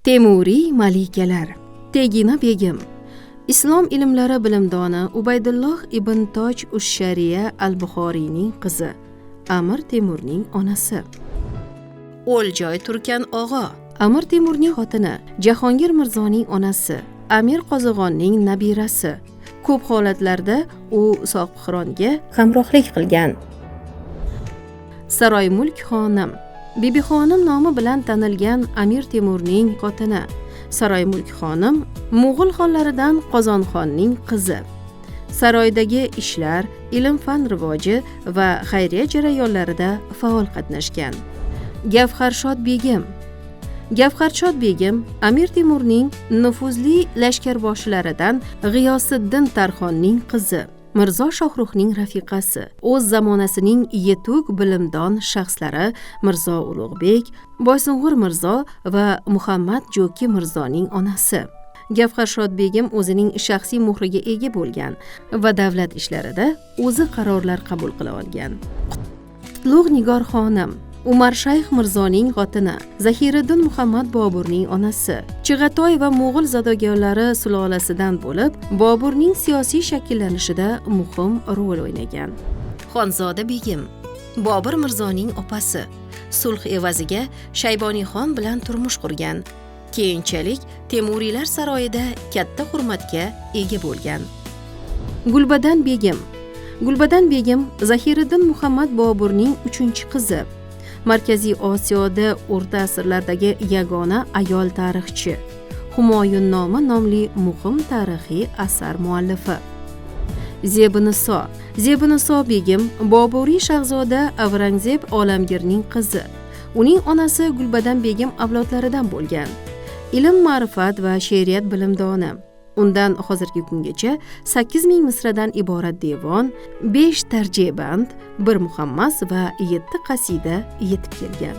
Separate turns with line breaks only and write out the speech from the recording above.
Temuriy malikalar. Tegina begim. Islom ilmlari bilimdoni Ubaydulloh ibn Toj ush-Shariya al-Buxoriyning qizi, Amir Temurning onasi. O'ljoy Turkan og'a. Amir Temurning xotini, Jahongir Mirzoning onasi, Amir Qozog'onning nabirasi. Ko'p holatlarda u Sohibqironga hamrohlik qilgan. Saroymulk xonim. Bibi xonim nomi bilan tanilgan Amir Temurning xotini. Saroymulk xonim Mo'g'ul xonlaridan Qozonxonning qizi. Saroydagi ishlar, ilm-fan rivoji va xayriya jarayonlarida faol qatnashgan. Gavharshod begim. Gavharshod begim Amir Temurning nufuzli lashkarboshlaridan G'iyosiddin Tarxonning qizi. Mirzo Shohruxning rafiqasi. O'z zamonasining yetuk bilimdon shaxslari Mirzo Ulug'bek, Boysung'ur Mirzo va Muhammad Jo'ki Mirzoning onasi. Gavharshod begim o'zining shaxsiy muhriga ega bo'lgan va davlat ishlarida o'zi qarorlar qabul qila olgan. Qutlug' Nigor xonim. Umar Shayx Mirzoning xotini, Zahiriddin Muhammad Boburning onasi. Chig'atoy va Mo'g'ul zodagonlari sulolasidan bo'lib, Boburning siyosiy shakllanishida muhim rol o'ynagan. Xonzoda begim. Bobur Mirzoning opasi. Sulh evaziga Shayboniyxon bilan turmush qurgan. Keyinchalik Temuriylar saroyida katta hurmatga ega bo'lgan. Gulbadan begim. Gulbadan begim Zahiriddin Muhammad Boburning 3-qizi. Markaziy Osiyoda o'rta asrlardagi yagona ayol tarixchi. Humoyun nomi nomli muhim tarixiy asar muallifi. Zebiniso. Zebiniso begim Boburiy shahzoda Avrangzeb Olamgirning qizi. Uning onasi Gulbadan begim avlodlaridan bo'lgan. Ilm, ma'rifat va she'riyat bilimdoni. Undan hozirgi kungacha 8000 misradan iborat devon, 5 tarjiband, 1 muhammas va 7 qasida yetib kelgan.